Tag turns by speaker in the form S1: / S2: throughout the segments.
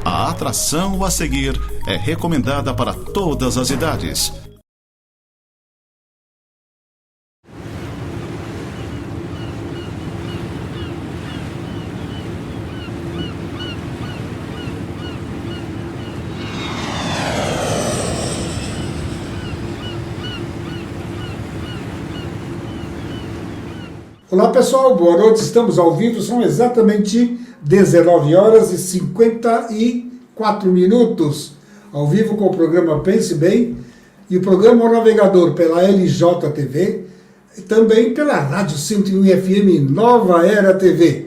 S1: A atração a seguir é recomendada para todas as idades.
S2: Olá pessoal, boa noite, estamos ao vivo, são exatamente 19 horas e 54 minutos, ao vivo com o programa Pense Bem e o programa O Navegador pela LJTV e também pela Rádio 101 FM Nova Era TV.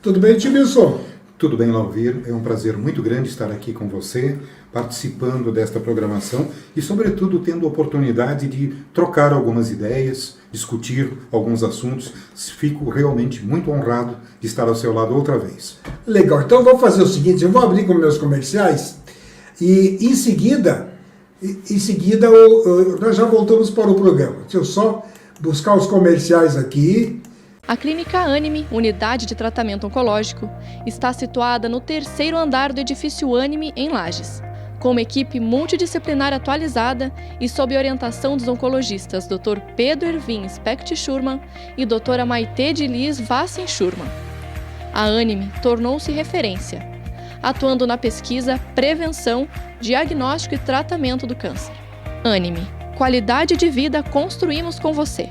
S2: Tudo bem, Timilson?
S3: Tudo bem, Lauvir. É um prazer muito grande estar aqui com você, participando desta programação e, sobretudo, tendo a oportunidade de trocar algumas ideias, discutir alguns assuntos. Fico realmente muito honrado de estar ao seu lado outra vez.
S2: Legal. Então, vou fazer o seguinte, eu vou abrir com meus comerciais e, em seguida nós já voltamos para o programa. Deixa eu só buscar os comerciais aqui.
S4: A Clínica Anime, unidade de tratamento oncológico, está situada no 3º andar do edifício Anime, em Lages. Com uma equipe multidisciplinar atualizada e sob orientação dos oncologistas Dr. Pedro Ervin Specht Schurman e Dra. Maite de Liz Vassen Schurman. A Anime tornou-se referência, atuando na pesquisa, prevenção, diagnóstico e tratamento do câncer. Anime, qualidade de vida construímos com você.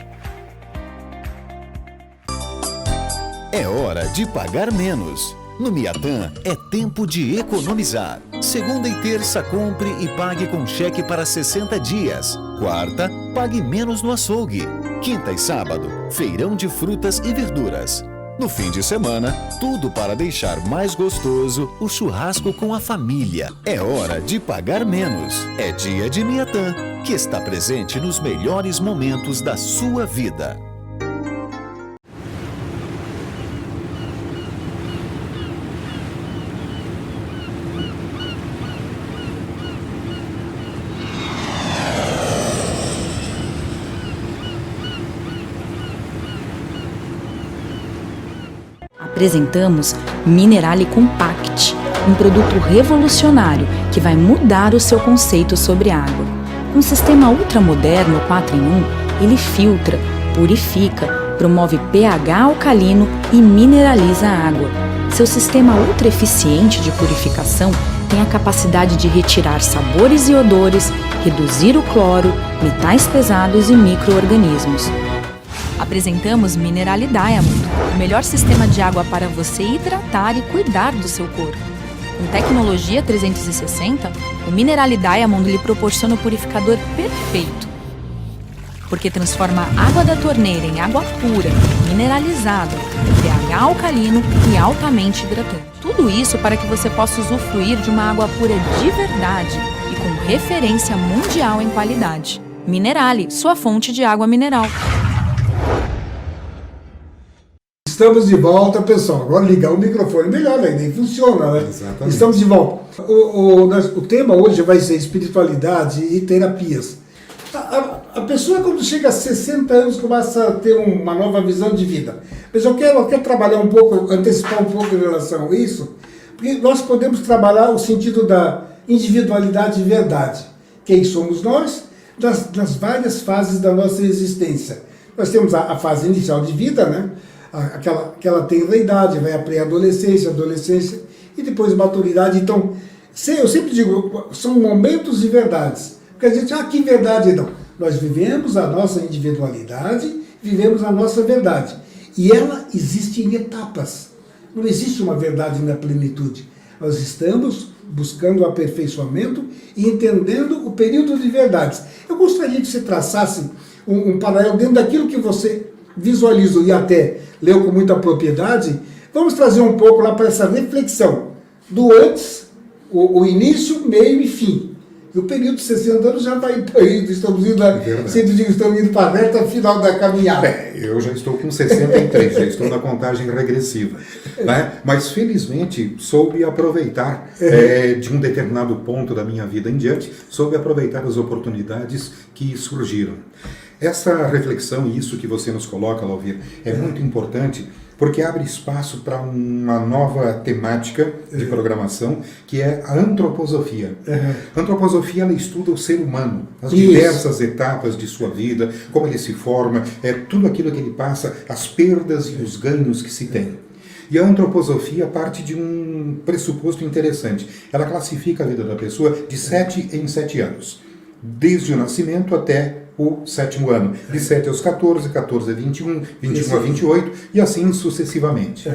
S5: É hora de pagar menos. No Miatã é tempo de economizar. Segunda e terça, compre e pague com cheque para 60 dias. Quarta, pague menos no açougue. Quinta e sábado, feirão de frutas e verduras. No fim de semana, tudo para deixar mais gostoso o churrasco com a família. É hora de pagar menos. É dia de Miatã, que está presente nos melhores momentos da sua vida.
S6: Apresentamos Minerale Compact, um produto revolucionário que vai mudar o seu conceito sobre água. Com um sistema ultramoderno 4 em 1, ele filtra, purifica, promove pH alcalino e mineraliza a água. Seu sistema ultra eficiente de purificação tem a capacidade de retirar sabores e odores, reduzir o cloro, metais pesados e micro-organismos. Apresentamos Minerale Diamond, o melhor sistema de água para você hidratar e cuidar do seu corpo. Com tecnologia 360, o Minerale Diamond lhe proporciona o purificador perfeito, porque transforma a água da torneira em água pura, mineralizada, pH alcalino e altamente hidratante. Tudo isso para que você possa usufruir de uma água pura de verdade e com referência mundial em qualidade. Minerale, sua fonte de água mineral.
S2: Estamos de volta, pessoal. Agora ligar o microfone melhor, né? Nem funciona, né?
S3: Exatamente.
S2: Estamos de volta. O tema hoje vai ser espiritualidade e terapias. A pessoa, quando chega a 60 anos, começa a ter uma nova visão de vida. Mas eu quero trabalhar um pouco, antecipar um pouco em relação a isso, porque nós podemos trabalhar o sentido da individualidade e verdade. Quem somos nós, nas várias fases da nossa existência. Nós temos a fase inicial de vida, né? Aquela tenra idade, vai a pré-adolescência, adolescência e depois maturidade. Então, eu sempre digo, são momentos e verdades. Porque a gente, que verdade não? Nós vivemos a nossa individualidade, vivemos a nossa verdade. E ela existe em etapas. Não existe uma verdade na plenitude. Nós estamos buscando o aperfeiçoamento e entendendo o período de verdades. Eu gostaria que você traçasse um paralelo dentro daquilo que você visualiza e até leu com muita propriedade. Vamos trazer um pouco lá para essa reflexão do antes, o início, meio e fim. E o período de 60 anos já está indo, estamos indo para a reta final da caminhada.
S3: Bem, eu já estou com 63, já estou na contagem regressiva. Né? Mas felizmente soube aproveitar de um determinado ponto da minha vida em diante, soube aproveitar as oportunidades que surgiram. Essa reflexão e isso que você nos coloca, Lauvir, é muito importante, porque abre espaço para uma nova temática de programação, que é a antroposofia. A antroposofia, ela estuda o ser humano, as diversas etapas de sua vida, como ele se forma, tudo aquilo que ele passa, as perdas e os ganhos que se tem. E a antroposofia parte de um pressuposto interessante. Ela classifica a vida da pessoa de 7 em 7 anos, desde o nascimento até o 7º ano, de 7 aos 14, 14 a 21, 21 a 28 e assim sucessivamente.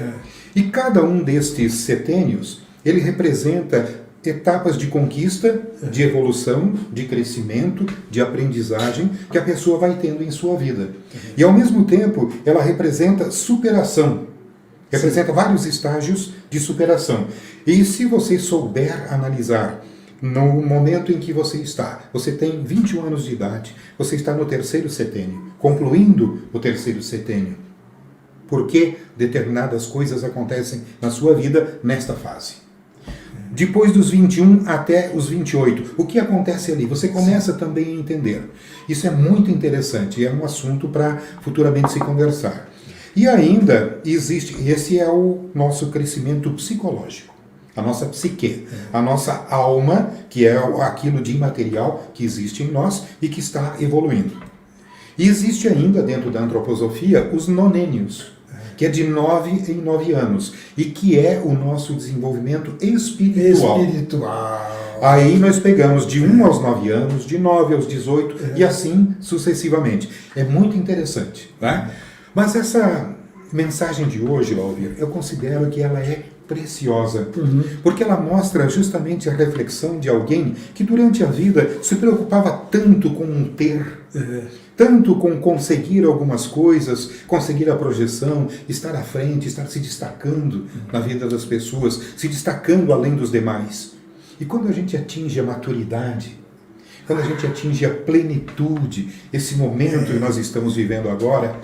S3: E cada um destes setênios, ele representa etapas de conquista, de evolução, de crescimento, de aprendizagem que a pessoa vai tendo em sua vida. E ao mesmo tempo, ela representa superação. Representa vários estágios de superação. E se você souber analisar no momento em que você está, você tem 21 anos de idade, você está no 3º setênio, concluindo o 3º setênio. Por que determinadas coisas acontecem na sua vida nesta fase? Depois dos 21 até os 28, o que acontece ali? Você começa também a entender. Isso é muito interessante, é um assunto para futuramente se conversar. E ainda existe, esse é o nosso crescimento psicológico, a nossa psique, a nossa alma, que é aquilo de imaterial que existe em nós e que está evoluindo. E existe ainda, dentro da antroposofia, os nonênios, que é de 9 em 9 anos, e que é o nosso desenvolvimento espiritual. Aí nós pegamos de 1 aos 9 anos, de 9 aos 18, e assim sucessivamente. É muito interessante, né? Mas essa mensagem de hoje, Alvir, eu considero que ela é preciosa, porque ela mostra justamente a reflexão de alguém que durante a vida se preocupava tanto com um ter, tanto com conseguir algumas coisas, conseguir a projeção, estar à frente, estar se destacando na vida das pessoas, se destacando além dos demais. E quando a gente atinge a maturidade, quando a gente atinge a plenitude, esse momento que nós estamos vivendo agora,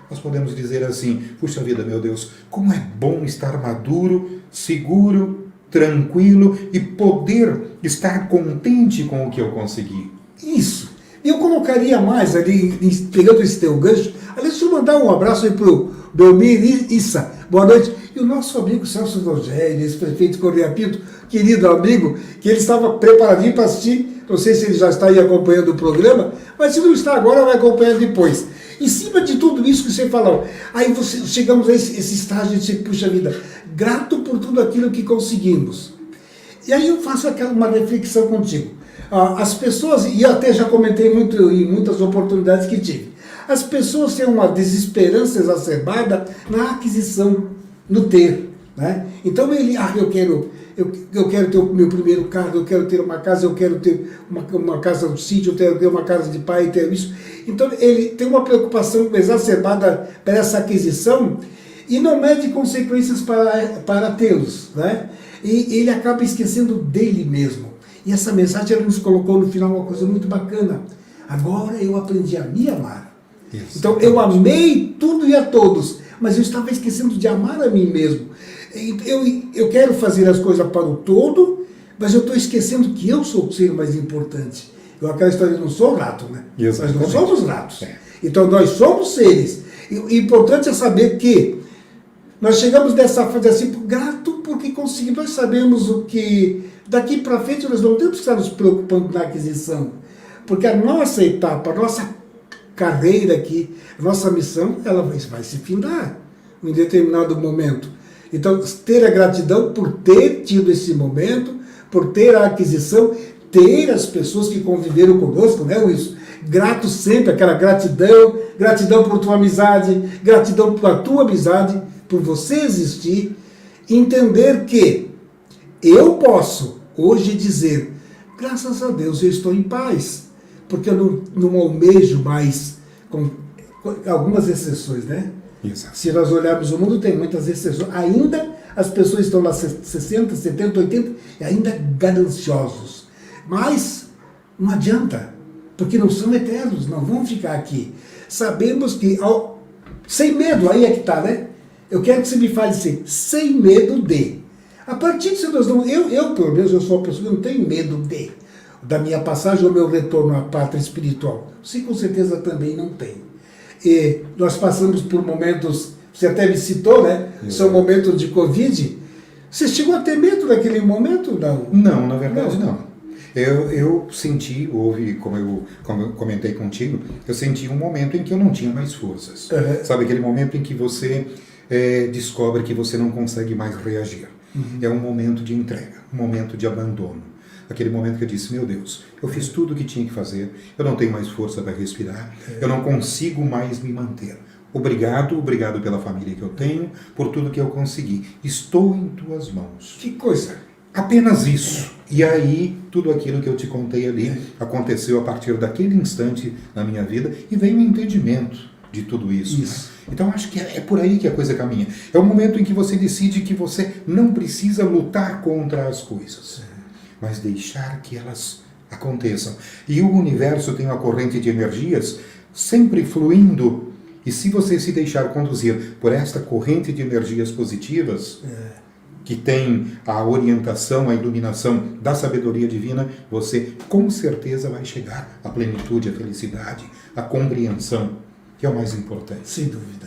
S3: nós podemos dizer assim, puxa vida, meu Deus, como é bom estar maduro, seguro, tranquilo e poder estar contente com o que eu consegui.
S2: Isso. Eu colocaria mais ali, pegando esse teu gancho, aliás, deixa eu mandar um abraço aí pro Belmir Issa. Boa noite. E o nosso amigo Celso Rogério, ex-prefeito Correia Pinto, querido amigo, que ele estava preparadinho para assistir, não sei se ele já está aí acompanhando o programa, mas se não está agora, vai acompanhar depois. Em cima de tudo isso que você falou, aí chegamos a esse estágio de, puxa vida, grato por tudo aquilo que conseguimos. E aí eu faço uma reflexão contigo. As pessoas, e eu até já comentei muito em muitas oportunidades que tive, as pessoas têm uma desesperança exacerbada na aquisição, no ter. Né? Então eu quero ter o meu primeiro carro, eu quero ter uma casa, eu quero ter uma casa no sítio, eu quero ter uma casa de pai, ter isso. Então ele tem uma preocupação exacerbada para essa aquisição e não mede consequências para tê-los. Né? E ele acaba esquecendo dele mesmo. E essa mensagem ela nos colocou no final uma coisa muito bacana. Agora eu aprendi a me amar. Isso. Então eu amei tudo e a todos, mas eu estava esquecendo de amar a mim mesmo. Eu quero fazer as coisas para o todo, mas eu estou esquecendo que eu sou o ser mais importante. Aquela história, eu não sou rato, né? Exatamente. Nós não somos ratos. Então nós somos seres. E o importante é saber que nós chegamos dessa fase assim, grato porque conseguimos, nós sabemos o que daqui para frente nós não temos que estar nos preocupando na aquisição. Porque a nossa etapa, a nossa carreira aqui, a nossa missão, ela vai se findar em determinado momento. Então, ter a gratidão por ter tido esse momento, por ter a aquisição, ter as pessoas que conviveram conosco, né, Wilson? Grato sempre, aquela gratidão por tua amizade, gratidão por tua amizade, por você existir, entender que eu posso hoje dizer, graças a Deus eu estou em paz, porque eu não almejo mais, com algumas exceções, né? Exato. Se nós olharmos o mundo, tem muitas exceções. Ainda as pessoas estão lá 60, 70, 80 e ainda gananciosos. Mas não adianta, porque não são eternos, não vão ficar aqui. Sabemos que, sem medo, aí é que está, né? Eu quero que você me fale assim, sem medo de. A partir de nós não, eu, pelo menos, eu sou uma pessoa que não tenho medo da minha passagem ou meu retorno à pátria espiritual. Você com certeza também não tem. E nós passamos por momentos você até me citou, né?
S3: Exato.
S2: Seu momento de Covid. Você chegou a ter medo naquele momento? Não.
S3: Não, na verdade não. Eu senti, como eu comentei contigo, eu senti um momento em que eu não tinha mais forças.
S2: Uhum.
S3: Sabe, aquele momento em que você descobre que você não consegue mais reagir. Uhum. É um momento de entrega, um momento de abandono. Aquele momento que eu disse, meu Deus, eu fiz tudo o que tinha que fazer, eu não tenho mais força para respirar, eu não consigo mais me manter. Obrigado pela família que eu tenho, por tudo que eu consegui. Estou em tuas mãos.
S2: Que coisa.
S3: Apenas isso. E aí, tudo aquilo que eu te contei ali aconteceu a partir daquele instante na minha vida e veio o entendimento de tudo isso. Né? Então, acho que é por aí que a coisa caminha. É o momento em que você decide que você não precisa lutar contra as coisas, mas deixar que elas aconteçam. E o universo tem uma corrente de energias sempre fluindo. E se você se deixar conduzir por esta corrente de energias positivas, que tem a orientação, a iluminação da sabedoria divina, você com certeza vai chegar à plenitude, à felicidade, à compreensão, que é o mais importante.
S2: Sem dúvida.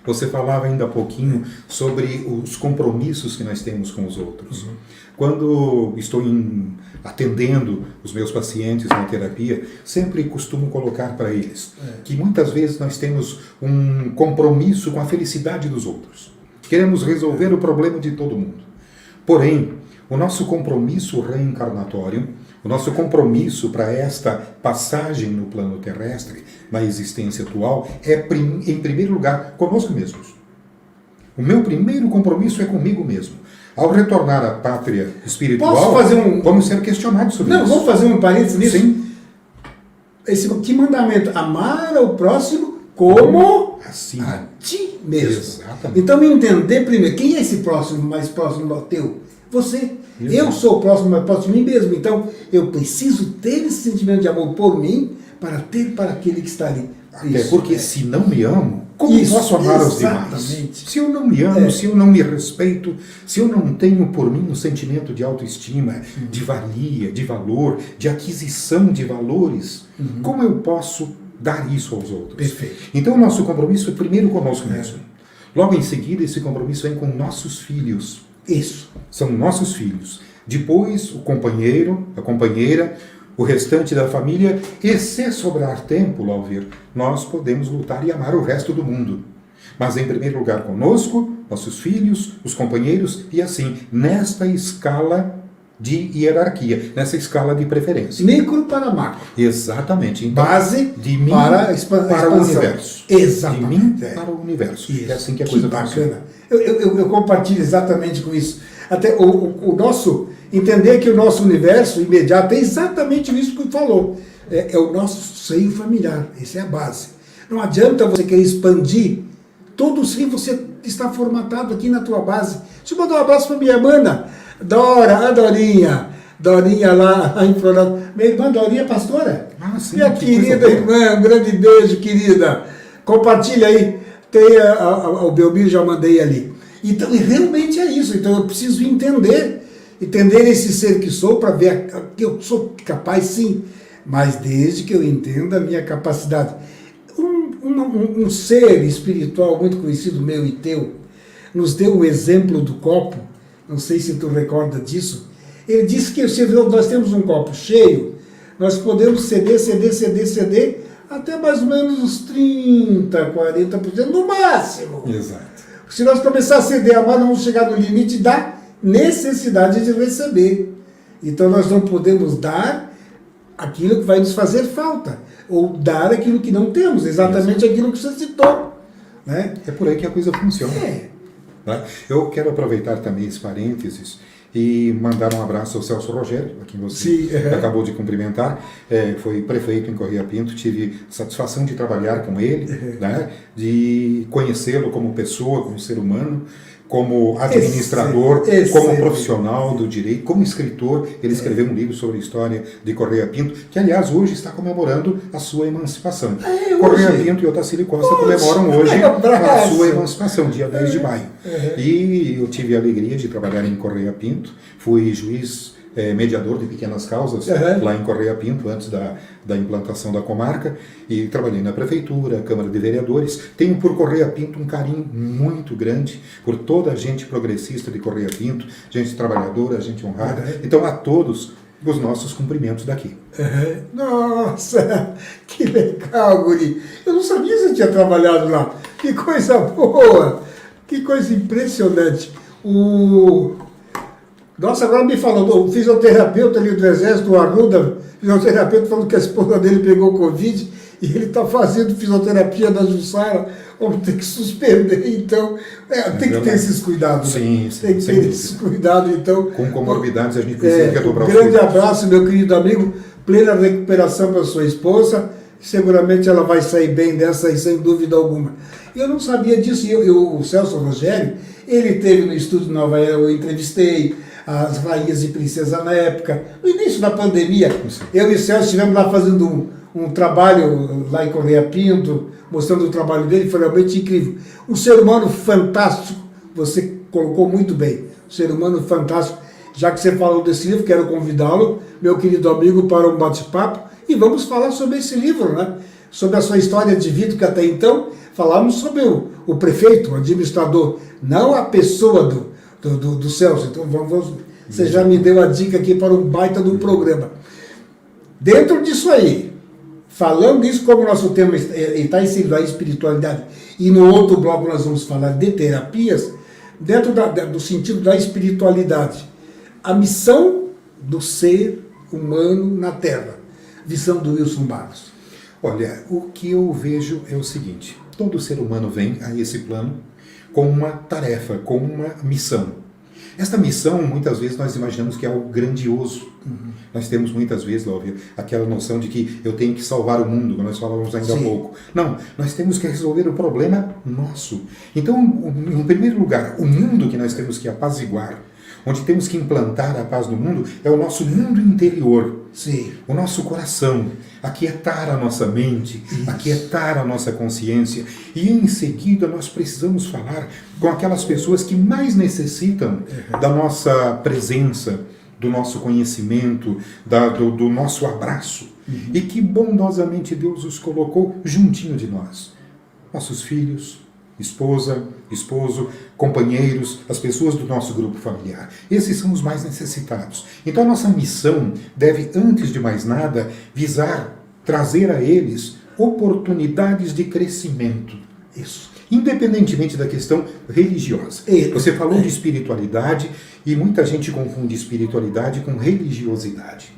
S3: Você falava ainda há pouquinho sobre os compromissos que nós temos com os outros. Uhum. Quando estou atendendo os meus pacientes na terapia, sempre costumo colocar para eles que muitas vezes nós temos um compromisso com a felicidade dos outros. Queremos resolver o problema de todo mundo. Porém, o nosso compromisso reencarnatório, o nosso compromisso para esta passagem no plano terrestre, na existência atual, é, em primeiro lugar, conosco mesmos. O meu primeiro compromisso é comigo mesmo. Ao retornar à pátria espiritual, vamos ser questionados sobre isso.
S2: Vamos fazer um parênteses nisso?
S3: Sim.
S2: Que mandamento? Amar ao próximo como
S3: assim,
S2: a ti mesmo.
S3: Exatamente.
S2: Então, me entender primeiro, quem é esse próximo mais próximo ao teu? Você. Exato. Eu sou o próximo mais próximo de mim mesmo. Então, eu preciso ter esse sentimento de amor por mim para ter para aquele que está ali.
S3: Até porque se não me amo, como posso amar os demais? Se eu não me amo, se eu não me respeito, se eu não tenho por mim um sentimento de autoestima, de valia, de valor, de aquisição de valores, como eu posso dar isso aos outros?
S2: Perfeito.
S3: Então o nosso compromisso é primeiro conosco mesmo. Logo em seguida, esse compromisso vem com nossos filhos.
S2: Isso.
S3: São nossos filhos. Depois, o companheiro, a companheira, o restante da família, e se sobrar tempo, Lauvir, nós podemos lutar e amar o resto do mundo. Mas em primeiro lugar conosco, nossos filhos, os companheiros, e assim, nesta escala de hierarquia, nessa escala de preferência.
S2: Micro para macro.
S3: Exatamente. Então,
S2: base
S3: de mim
S2: para
S3: o universo.
S2: Exatamente.
S3: De mim para o universo.
S2: Isso.
S3: É assim que a coisa funciona.
S2: Eu compartilho exatamente com isso. Até o nosso... Entender que o nosso universo imediato é exatamente isso que falou. É o nosso seio familiar. Essa é a base. Não adianta você querer expandir todo o seio, você está formatado aqui na tua base. Deixa eu mandar um abraço para minha irmã, Dora, a Dorinha. Dorinha lá em Floresta. Minha irmã Dorinha é pastora.
S3: Ah, sim,
S2: minha querida irmã, um grande beijo, querida. Compartilha aí. Tem o Belmiro, já mandei ali. Então, e realmente é isso. Então eu preciso entender esse ser que sou, para ver que eu sou capaz, sim, mas desde que eu entenda a minha capacidade. Um ser espiritual muito conhecido, meu e teu, nos deu o exemplo do copo, não sei se tu recorda disso. Ele disse que se nós temos um copo cheio, nós podemos ceder, até mais ou menos uns 30%, 40% no máximo.
S3: Exato.
S2: Se nós começarmos a ceder a mais, nós vamos chegar no limite da necessidade de receber. Então nós não podemos dar aquilo que vai nos fazer falta, ou dar aquilo que não temos, exatamente aquilo que você citou. Né?
S3: É por aí que a coisa funciona. Né? Eu quero aproveitar também esse parênteses e mandar um abraço ao Celso Rogério, a quem você acabou de cumprimentar. Foi prefeito em Correia Pinto, tive satisfação de trabalhar com ele, né? De conhecê-lo como pessoa, como ser humano, como administrador, como profissional do direito, como escritor. Ele escreveu um livro sobre a história de Correia Pinto, que, aliás, hoje está comemorando a sua emancipação. Correia Pinto e Otacílio Costa comemoram hoje a sua emancipação, dia 10 de maio. E eu tive a alegria de trabalhar em Correia Pinto, fui juiz mediador de pequenas causas lá em Correia Pinto, antes da implantação da comarca, e trabalhei na prefeitura, Câmara de Vereadores. Tenho por Correia Pinto um carinho muito grande, por toda a gente progressista de Correia Pinto, gente trabalhadora, gente honrada. Então, a todos os nossos cumprimentos daqui.
S2: Nossa, que legal, guri. Eu não sabia que você tinha trabalhado lá. Que coisa boa, que coisa impressionante. Nossa, agora me falou, o fisioterapeuta ali do Exército, o Arruda, fisioterapeuta, falou que a esposa dele pegou Covid e ele está fazendo fisioterapia na Jussara. Vamos ter que suspender, então. Tem que ter esses cuidados.
S3: Sim,
S2: tem que ter esses cuidados, então.
S3: Com comorbidades, a gente precisa redobrar o
S2: grande abraço, meu querido amigo. Plena recuperação para sua esposa. Seguramente ela vai sair bem dessa aí, sem dúvida alguma. Eu não sabia disso. O Celso Rogério, ele teve no estúdio Nova Era, eu entrevistei as rainhas e princesas na época, no início da pandemia. Eu e o Celso estivemos lá fazendo um trabalho lá em Correia Pinto, mostrando o trabalho dele, foi realmente incrível. Um ser humano fantástico, você colocou muito bem, um ser humano fantástico. Já que você falou desse livro, quero convidá-lo, meu querido amigo, para um bate-papo, e vamos falar sobre esse livro, né? Sobre a sua história de vida, que até então falamos sobre o prefeito, o administrador, não a pessoa do Celso. Então você já me deu a dica aqui para um baita do programa. Dentro disso aí, falando isso, como o nosso tema está inserido a espiritualidade, e no outro bloco nós vamos falar de terapias, dentro do sentido da espiritualidade, a missão do ser humano na Terra, visão do Wilson Barros.
S3: Olha, o que eu vejo é o seguinte: todo ser humano vem a esse plano com uma tarefa, com uma missão. Esta missão, muitas vezes, nós imaginamos que é algo grandioso. Nós temos, muitas vezes, Lóvia, aquela noção de que eu tenho que salvar o mundo, como nós falávamos ainda há pouco. Não, nós temos que resolver o problema nosso. Então, em primeiro lugar, o mundo que nós temos que apaziguar, onde temos que implantar a paz no mundo, é o nosso mundo interior.
S2: Sim.
S3: O nosso coração, aquietar a nossa mente, aquietar a nossa consciência. E em seguida nós precisamos falar com aquelas pessoas que mais necessitam da nossa presença, do nosso conhecimento, do nosso abraço. E que bondosamente Deus os colocou juntinho de nós. Nossos filhos, esposa, esposo, companheiros, as pessoas do nosso grupo familiar. Esses são os mais necessitados. Então a nossa missão deve, antes de mais nada, visar trazer a eles oportunidades de crescimento. Isso. Independentemente da questão religiosa. Você falou de espiritualidade e muita gente confunde espiritualidade com religiosidade.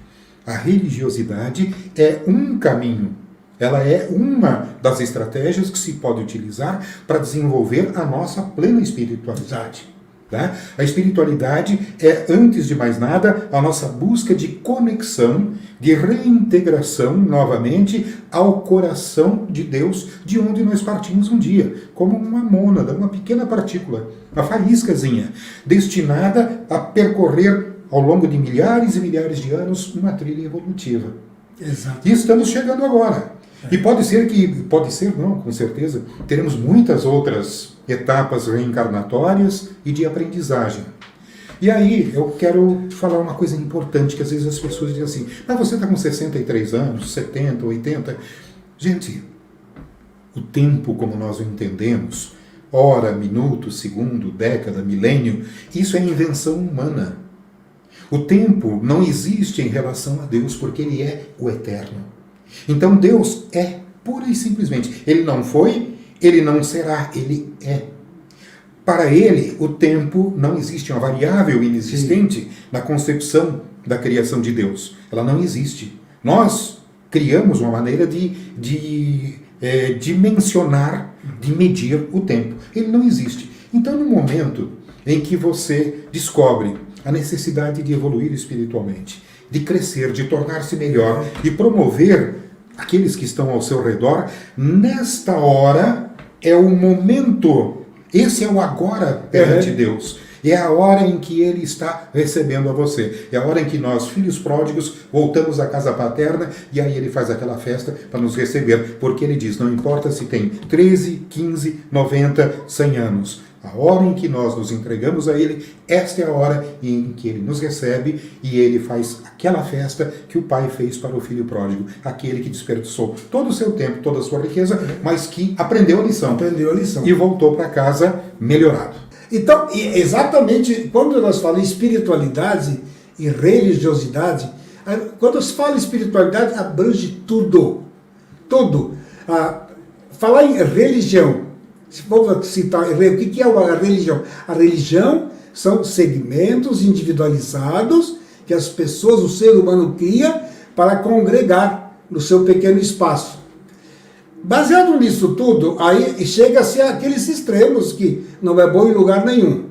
S3: A religiosidade é um caminho. Ela é uma das estratégias que se pode utilizar para desenvolver a nossa plena espiritualidade. Tá? A espiritualidade é, antes de mais nada, a nossa busca de conexão, de reintegração, novamente, ao coração de Deus, de onde nós partimos um dia, como uma mônada, uma pequena partícula, uma faíscazinha, destinada a percorrer, ao longo de milhares e milhares de anos, uma trilha evolutiva.
S2: Exato.
S3: E estamos chegando agora. E pode ser, não, com certeza, teremos muitas outras etapas reencarnatórias e de aprendizagem. E aí eu quero falar uma coisa importante, que às vezes as pessoas dizem assim: mas você está com 63 anos, 70, 80... Gente, o tempo como nós o entendemos, hora, minuto, segundo, década, milênio, isso é invenção humana. O tempo não existe em relação a Deus, porque Ele é o eterno. Então Deus é, pura e simplesmente. Ele não foi, Ele não será, Ele é. Para Ele, o tempo não existe, é uma variável inexistente na concepção da criação de Deus. Ela não existe. Nós criamos uma maneira de dimensionar, de medir o tempo. Ele não existe. Então, no momento em que você descobre a necessidade de evoluir espiritualmente, de crescer, de tornar-se melhor, de promover aqueles que estão ao seu redor, nesta hora é o momento, esse é o agora perante Deus. É a hora em que Ele está recebendo a você. É a hora em que nós, filhos pródigos, voltamos à casa paterna e aí Ele faz aquela festa para nos receber. Porque Ele diz, não importa se tem 13, 15, 90, 100 anos. A hora em que nós nos entregamos a Ele, esta é a hora em que Ele nos recebe e Ele faz aquela festa que o Pai fez para o Filho pródigo, aquele que desperdiçou todo o seu tempo, toda a sua riqueza, mas que aprendeu a lição.
S2: Aprendeu a lição.
S3: E voltou para casa melhorado.
S2: Então, exatamente, quando nós falamos em espiritualidade e religiosidade, quando se fala em espiritualidade, abrange tudo. Tudo. Falar em religião, vamos citar, o que é a religião? A religião são segmentos individualizados que as pessoas, o ser humano cria para congregar no seu pequeno espaço. Baseado nisso tudo, aí chega-se àqueles extremos que não é bom em lugar nenhum.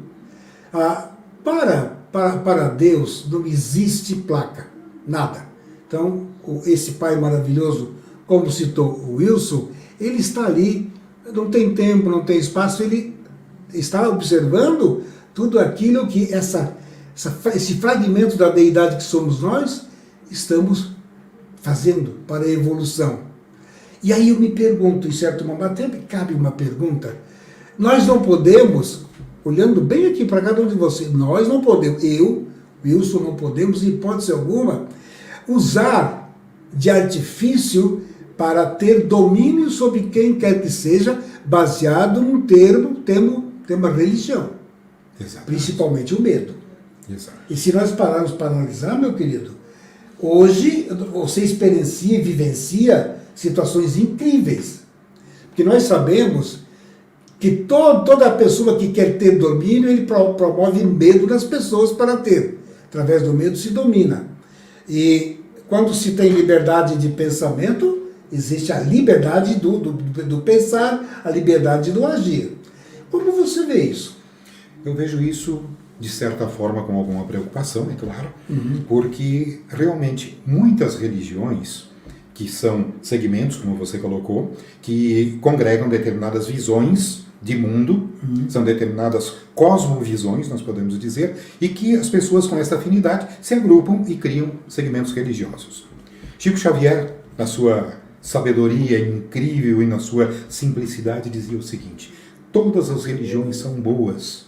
S2: Para Deus não existe placa, nada. Então, esse Pai maravilhoso, como citou o Wilson, ele está ali, não tem tempo, não tem espaço, ele está observando tudo aquilo que esse fragmento da deidade que somos nós, estamos fazendo para a evolução. E aí eu me pergunto, em certo momento, cabe uma pergunta, nós não podemos, olhando bem aqui para cada um de vocês, nós não podemos, eu, Wilson, não podemos, em hipótese alguma, usar de artifício para ter domínio sobre quem quer que seja, baseado num tema religião.
S3: Exatamente.
S2: Principalmente o medo.
S3: Exato.
S2: E se nós pararmos para analisar, meu querido, hoje você experiencia e vivencia situações incríveis. Porque nós sabemos que toda pessoa que quer ter domínio, ele promove medo nas pessoas para ter. Através do medo se domina. E quando se tem liberdade de pensamento, existe a liberdade do pensar, a liberdade do agir. Como você vê isso?
S3: Eu vejo isso, de certa forma, com alguma preocupação, é claro, porque realmente muitas religiões, que são segmentos, como você colocou, que congregam determinadas visões de mundo, são determinadas cosmovisões, nós podemos dizer, e que as pessoas com essa afinidade se agrupam e criam segmentos religiosos. Chico Xavier, na sua sabedoria incrível e na sua simplicidade, dizia o seguinte: todas as religiões são boas.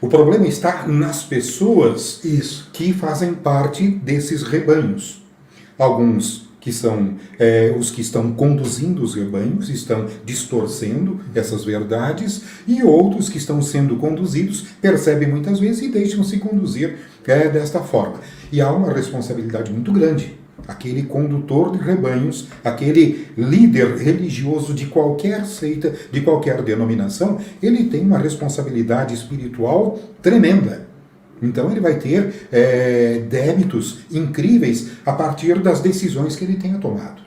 S3: O problema está nas pessoas que fazem parte desses rebanhos. Alguns que são os que estão conduzindo os rebanhos, estão distorcendo essas verdades, e outros que estão sendo conduzidos percebem muitas vezes e deixam-se conduzir desta forma. E há uma responsabilidade muito grande. Aquele condutor de rebanhos, aquele líder religioso de qualquer seita, de qualquer denominação, ele tem uma responsabilidade espiritual tremenda. Então ele vai ter débitos incríveis a partir das decisões que ele tenha tomado.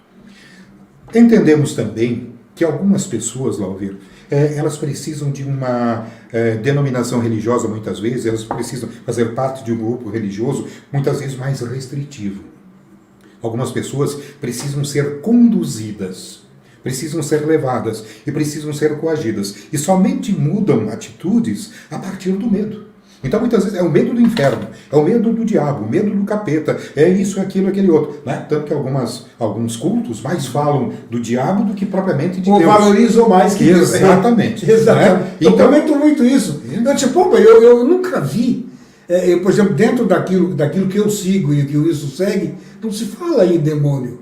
S3: Entendemos também que algumas pessoas, Lauvir, elas precisam de uma denominação religiosa, muitas vezes, elas precisam fazer parte de um grupo religioso, muitas vezes mais restritivo. Algumas pessoas precisam ser conduzidas, precisam ser levadas e precisam ser coagidas. E somente mudam atitudes a partir do medo. Então, muitas vezes, é o medo do inferno, é o medo do diabo, o medo do capeta, é isso, aquilo, aquele outro. Né? Tanto que alguns cultos mais falam do diabo do que propriamente de Deus.
S2: Ou valorizam mais que Deus.
S3: Exatamente.
S2: Exatamente.
S3: Né?
S2: Eu comento muito isso. Eu nunca vi. Por exemplo, dentro daquilo que eu sigo e que o Wilson segue, não se fala em demônio.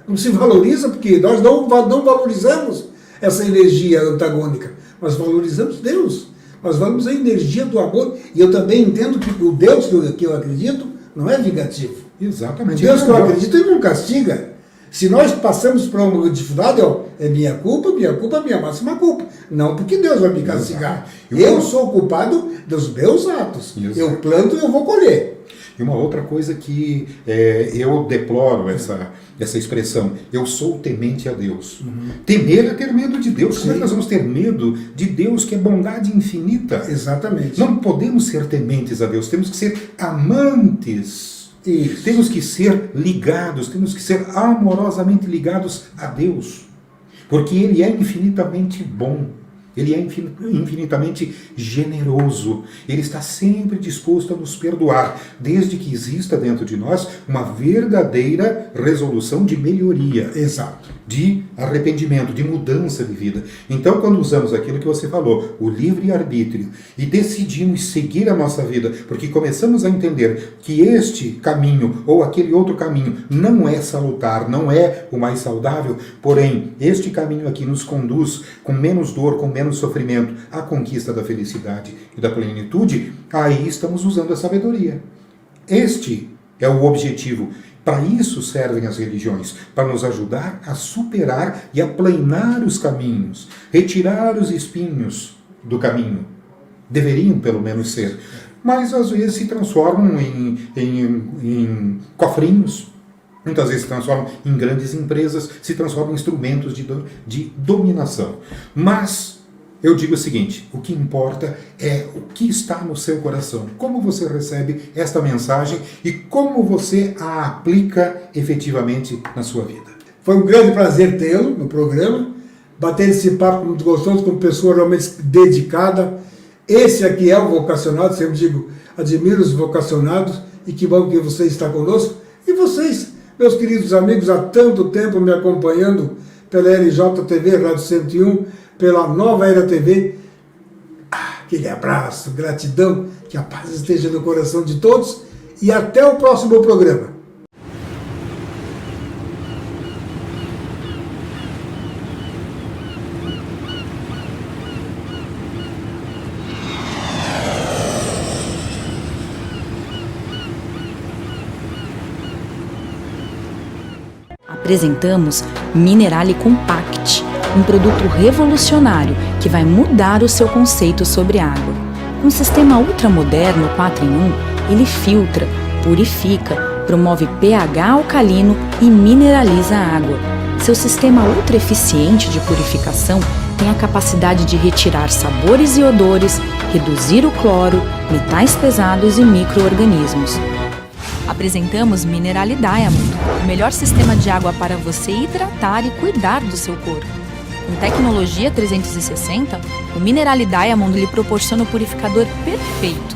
S2: Não se valoriza, porque nós não valorizamos essa energia antagônica. Nós valorizamos Deus. Nós valorizamos a energia do amor. E eu também entendo que o Deus que eu acredito não é vingativo.
S3: Exatamente.
S2: O Deus que eu acredito, ele não castiga. Se nós passamos por uma dificuldade, é minha culpa, minha máxima culpa. Não porque Deus vai me castigar. Eu sou culpado dos meus atos. Exato. Eu planto e eu vou colher.
S3: E uma outra coisa que eu deploro essa expressão, eu sou temente a Deus. Temer é ter medo de Deus. Como é que nós vamos ter medo de Deus, que é bondade infinita?
S2: Exatamente.
S3: Não podemos ser tementes a Deus, temos que ser amantes.
S2: Isso.
S3: Temos que ser ligados, temos que ser amorosamente ligados a Deus, porque Ele é infinitamente bom. Ele é infinitamente generoso. Ele está sempre disposto a nos perdoar, desde que exista dentro de nós uma verdadeira resolução de melhoria.
S2: Exato.
S3: De arrependimento, de mudança de vida. Então, quando usamos aquilo que você falou, o livre-arbítrio, e decidimos seguir a nossa vida, porque começamos a entender que este caminho ou aquele outro caminho não é salutar, não é o mais saudável, porém, este caminho aqui nos conduz com menos dor, com menos sofrimento, à conquista da felicidade e da plenitude, aí estamos usando a sabedoria. Este é o objetivo. Para isso servem as religiões, para nos ajudar a superar e aplanar os caminhos, retirar os espinhos do caminho. Deveriam, pelo menos, ser. Mas, às vezes, se transformam em cofrinhos, muitas vezes se transformam em grandes empresas, se transformam em instrumentos de dominação. Mas eu digo o seguinte, o que importa é o que está no seu coração, como você recebe esta mensagem e como você a aplica efetivamente na sua vida.
S2: Foi um grande prazer tê-lo no programa, bater esse papo muito gostoso com uma pessoa realmente dedicada. Esse aqui é o vocacionado, sempre digo, admiro os vocacionados e que bom que você está conosco. E vocês, meus queridos amigos, há tanto tempo me acompanhando pela LJTV, Rádio 101, pela Nova Era TV. Aquele abraço, gratidão, que a paz esteja no coração de todos e até o próximo programa.
S6: Apresentamos Minerale Compact, um produto revolucionário que vai mudar o seu conceito sobre água. Com um sistema ultramoderno 4 em 1, ele filtra, purifica, promove pH alcalino e mineraliza a água. Seu sistema ultra eficiente de purificação tem a capacidade de retirar sabores e odores, reduzir o cloro, metais pesados e micro-organismos. Apresentamos Minerale Diamond, o melhor sistema de água para você hidratar e cuidar do seu corpo. Com tecnologia 360, o Minerale Diamond lhe proporciona o purificador perfeito,